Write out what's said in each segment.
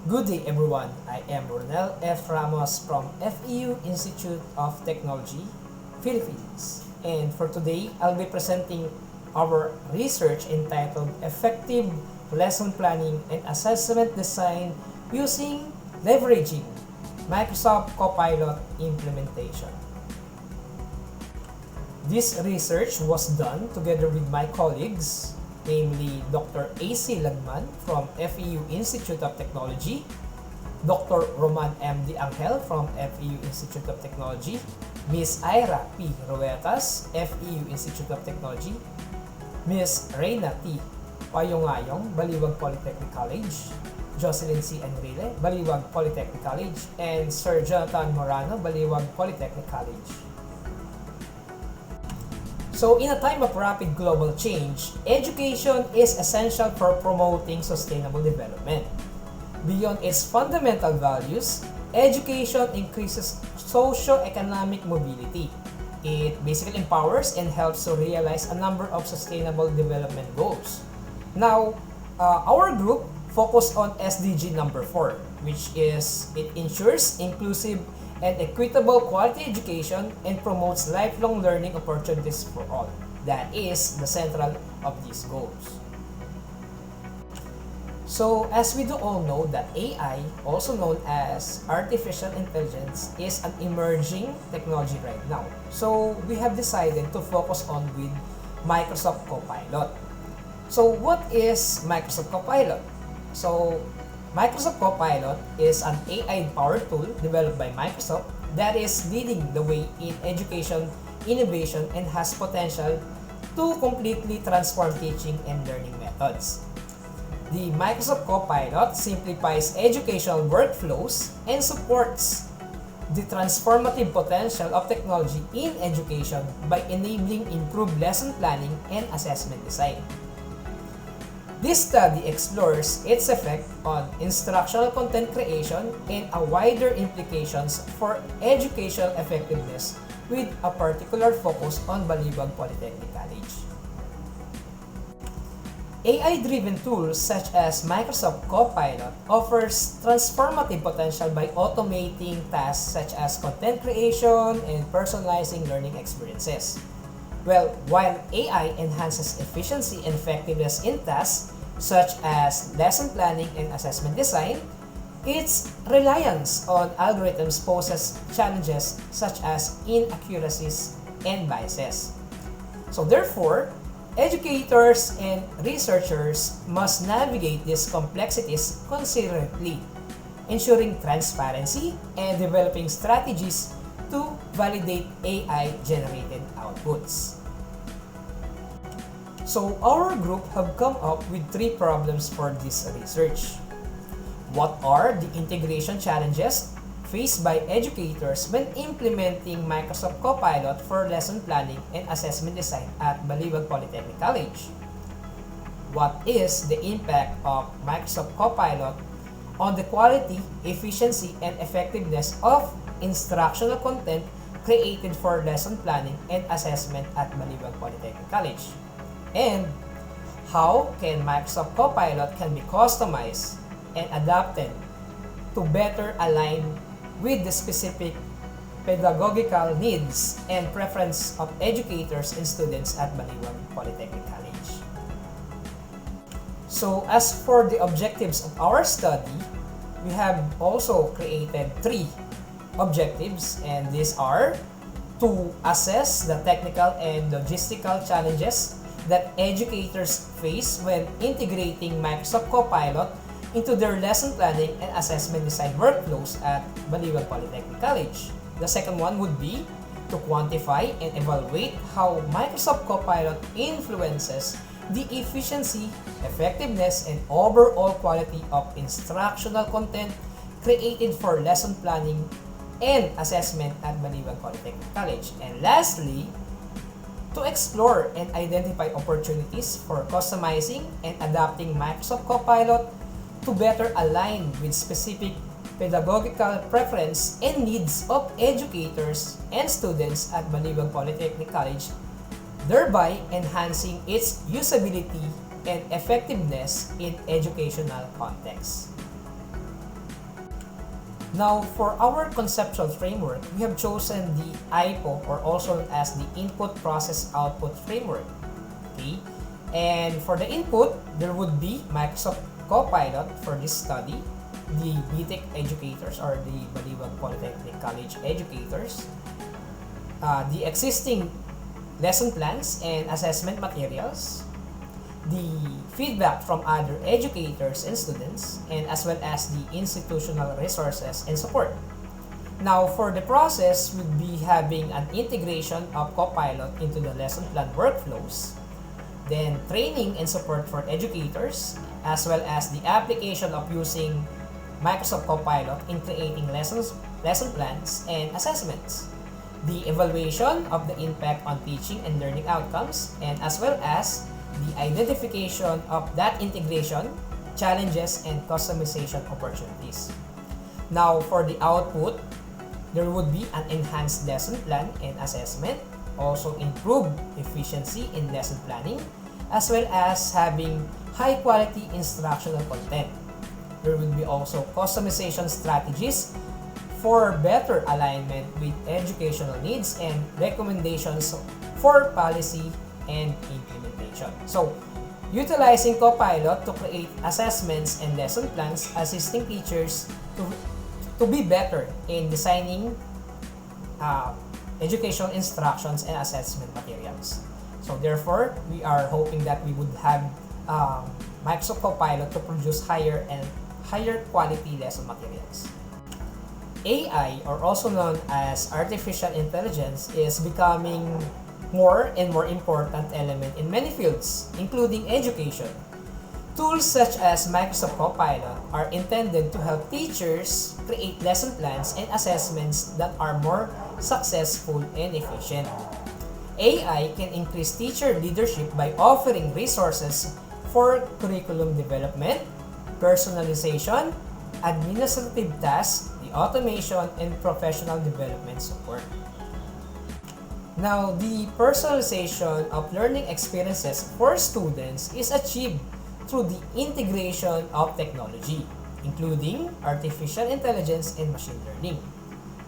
Good day everyone, I am Ronel F. Ramos from FEU Institute of Technology, Philippines. And for today, I'll be presenting our research entitled Effective Lesson Planning and Assessment Design using Leveraging Microsoft Copilot Implementation. This research was done together with my colleagues, namely Dr. A.C. Lagman from FEU Institute of Technology, Dr. Roman M. De Angel from FEU Institute of Technology, Ms. Ira P. Ruetas, FEU Institute of Technology, Ms. Reyna T. Payongayong, Baliwag Polytechnic College, Jocelyn C. Enrile, Baliwag Polytechnic College, and Sir Jonathan Morano, Baliwag Polytechnic College. So in a time of rapid global change, education is essential for promoting sustainable development. Beyond its fundamental values, education increases socio-economic mobility. It basically empowers and helps to realize a number of sustainable development goals. Now, our group focused on SDG number 4, which is it ensures inclusive and equitable quality education and promotes lifelong learning opportunities for all. That is the central of these goals. So, as we do all know that AI, also known as artificial intelligence, is an emerging technology right now. So, we have decided to focus on with Microsoft Copilot. So, what is Microsoft Copilot? So, Microsoft Copilot is an AI-powered tool developed by Microsoft that is leading the way in education innovation and has potential to completely transform teaching and learning methods. The Microsoft Copilot simplifies educational workflows and supports the transformative potential of technology in education by enabling improved lesson planning and assessment design. This study explores its effect on instructional content creation and a wider implications for educational effectiveness with a particular focus on Baliwag Polytechnic College. AI-driven tools such as Microsoft Copilot offers transformative potential by automating tasks such as content creation and personalizing learning experiences. Well, while AI enhances efficiency and effectiveness in tasks such as lesson planning and assessment design, its reliance on algorithms poses challenges such as inaccuracies and biases. So therefore, educators and researchers must navigate these complexities considerately, ensuring transparency and developing strategies to validate AI-generated outputs. So our group have come up with 3 problems for this research. What are the integration challenges faced by educators when implementing Microsoft Copilot for lesson planning and assessment design at Baliwag Polytechnic College? What is the impact of Microsoft Copilot on the quality, efficiency, and effectiveness of instructional content created for lesson planning and assessment at Baliwag Polytechnic College? And how can Microsoft Copilot can be customized and adapted to better align with the specific pedagogical needs and preference of educators and students at Baliwag Polytechnic College. So as for the objectives of our study, we have also created 3 objectives, and these are to assess the technical and logistical challenges that educators face when integrating Microsoft Copilot into their lesson planning and assessment design workflows at Baliwag Polytechnic College. The second one would be to quantify and evaluate how Microsoft Copilot influences the efficiency, effectiveness, and overall quality of instructional content created for lesson planning and assessment at Baliwag Polytechnic College. And lastly, to explore and identify opportunities for customizing and adapting Microsoft Copilot to better align with specific pedagogical preference and needs of educators and students at Baliwag Polytechnic College, thereby enhancing its usability and effectiveness in educational contexts. Now, for our conceptual framework, we have chosen the IPO, or also known as the Input Process Output Framework. Okay? And for the input, there would be Microsoft Copilot for this study, the BTEC educators or the Baliwag Polytechnic College educators, the existing lesson plans and assessment materials, the feedback from other educators and students, and as well as the institutional resources and support. Now, for the process, we'll be having an integration of Copilot into the lesson plan workflows, then training and support for educators, as well as the application of using Microsoft Copilot in creating lesson plans and assessments, the evaluation of the impact on teaching and learning outcomes, and as well as the identification of that integration, challenges, and customization opportunities. Now, for the output, there would be an enhanced lesson plan and assessment, also improved efficiency in lesson planning, as well as having high quality instructional content. There will be also customization strategies for better alignment with educational needs and recommendations for policy and implementation. So, utilizing Copilot to create assessments and lesson plans, assisting teachers to be better in designing educational instructions and assessment materials. So therefore, we are hoping that we would have Microsoft Copilot to produce higher quality lesson materials. AI, or also known as artificial intelligence, is becoming more and more important element in many fields, including education. Tools such as Microsoft Copilot are intended to help teachers create lesson plans and assessments that are more successful and efficient. AI can increase teacher leadership by offering resources for curriculum development, personalization, administrative tasks, the automation, and professional development support. Now, the personalization of learning experiences for students is achieved through the integration of technology, including artificial intelligence and machine learning.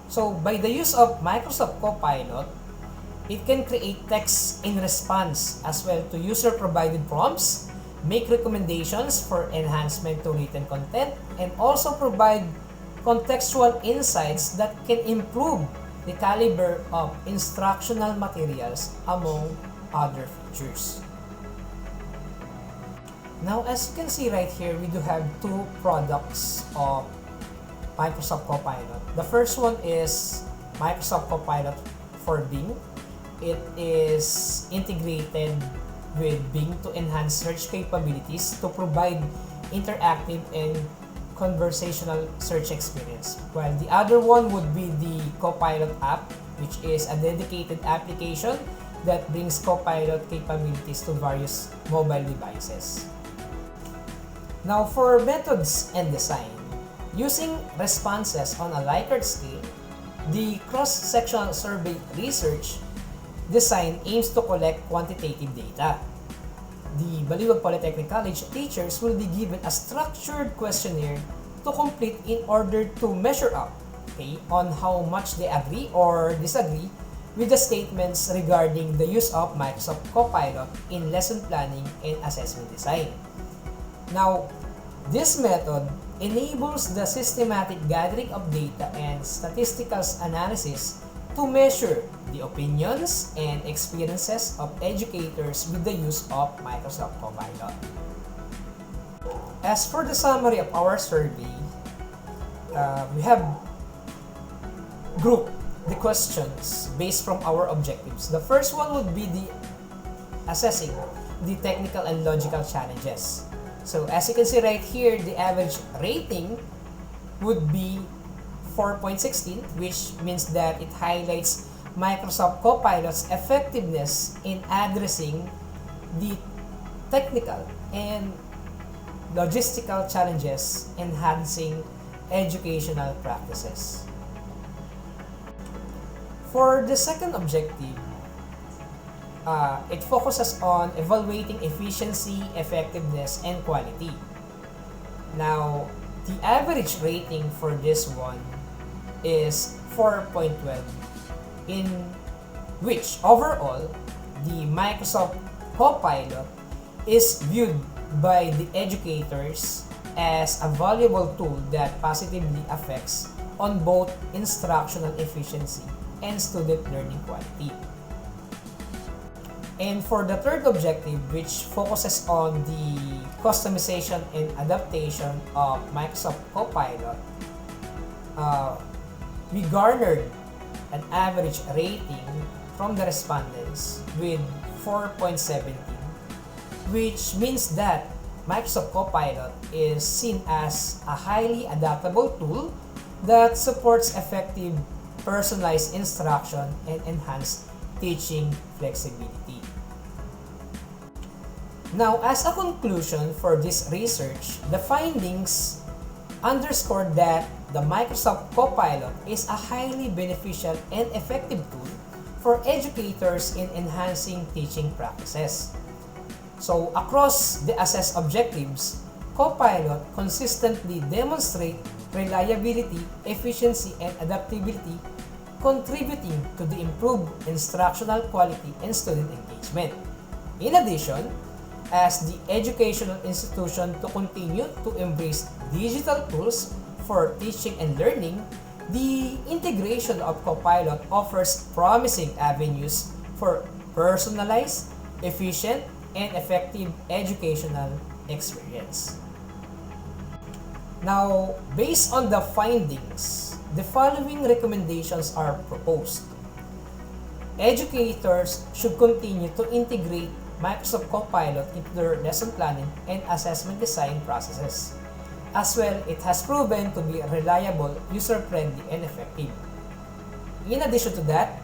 So, by the use of Microsoft Copilot, it can create text in response as well to user-provided prompts, make recommendations for enhancement to written content, and also provide contextual insights that can improve the caliber of instructional materials, among other features. Now, as you can see right here, we do have two products of Microsoft Copilot. The first one is Microsoft Copilot for Bing. It is integrated with Bing to enhance search capabilities to provide interactive and conversational search experience. While the other one would be the Copilot app, which is a dedicated application that brings Copilot capabilities to various mobile devices. Now, for methods and design, using responses on a Likert scale, the cross-sectional survey research design aims to collect quantitative data. The Baliwag Polytechnic College teachers will be given a structured questionnaire to complete in order to measure up, on how much they agree or disagree with the statements regarding the use of Microsoft Copilot in lesson planning and assessment design. Now, this method enables the systematic gathering of data and statistical analysis to measure the opinions and experiences of educators with the use of Microsoft Copilot. As for the summary of our survey, we have grouped the questions based from our objectives. The first one would be the assessing the technical and logical challenges. So as you can see right here, the average rating would be 4.16, which means that it highlights Microsoft Copilot's effectiveness in addressing the technical and logistical challenges, enhancing educational practices. For the second objective, it focuses on evaluating efficiency, effectiveness, and quality. Now, The average rating for this one is 4.12, in which overall the Microsoft Copilot is viewed by the educators as a valuable tool that positively affects on both instructional efficiency and student learning quality. And for the third objective, which focuses on the customization and adaptation of Microsoft Copilot, we garnered an average rating from the respondents with 4.17, which means that Microsoft Copilot is seen as a highly adaptable tool that supports effective personalized instruction and enhanced teaching flexibility. Now, as a conclusion for this research, the findings underscore that the Microsoft Copilot is a highly beneficial and effective tool for educators in enhancing teaching practices. So, across the assessed objectives, Copilot consistently demonstrates reliability, efficiency, and adaptability, contributing to the improved instructional quality and student engagement. In addition, as the educational institution to continue to embrace digital tools for teaching and learning, the integration of Copilot offers promising avenues for personalized, efficient, and effective educational experience. Now, based on the findings, the following recommendations are proposed. Educators should continue to integrate Microsoft Copilot into their lesson planning and assessment design processes. As well, it has proven to be reliable, user-friendly, and effective. In addition to that,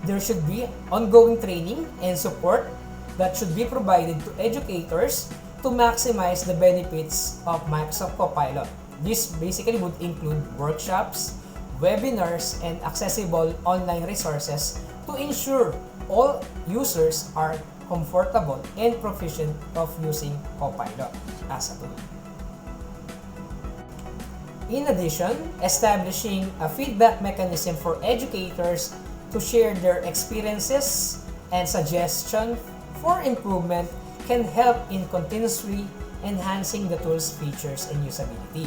there should be ongoing training and support that should be provided to educators to maximize the benefits of Microsoft Copilot. This basically would include workshops, webinars, and accessible online resources to ensure all users are comfortable and proficient of using Copilot as a tool. In addition, establishing a feedback mechanism for educators to share their experiences and suggestions for improvement can help in continuously enhancing the tool's features and usability.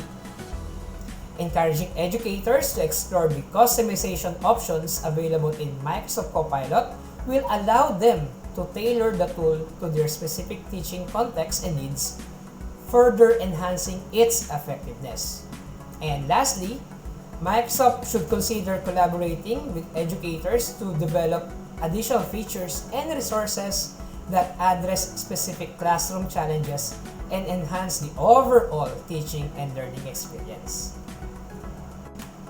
Encouraging educators to explore the customization options available in Microsoft Copilot will allow them to tailor the tool to their specific teaching context and needs, further enhancing its effectiveness. And lastly, Microsoft should consider collaborating with educators to develop additional features and resources that address specific classroom challenges and enhance the overall teaching and learning experience.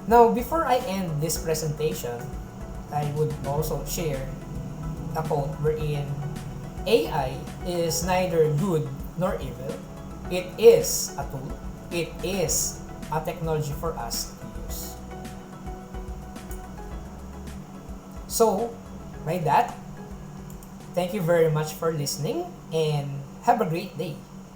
Now, before I end this presentation, I would also share a quote wherein AI is neither good nor evil. It is a tool. It is a technology for us to use. So, by that, thank you very much for listening and have a great day.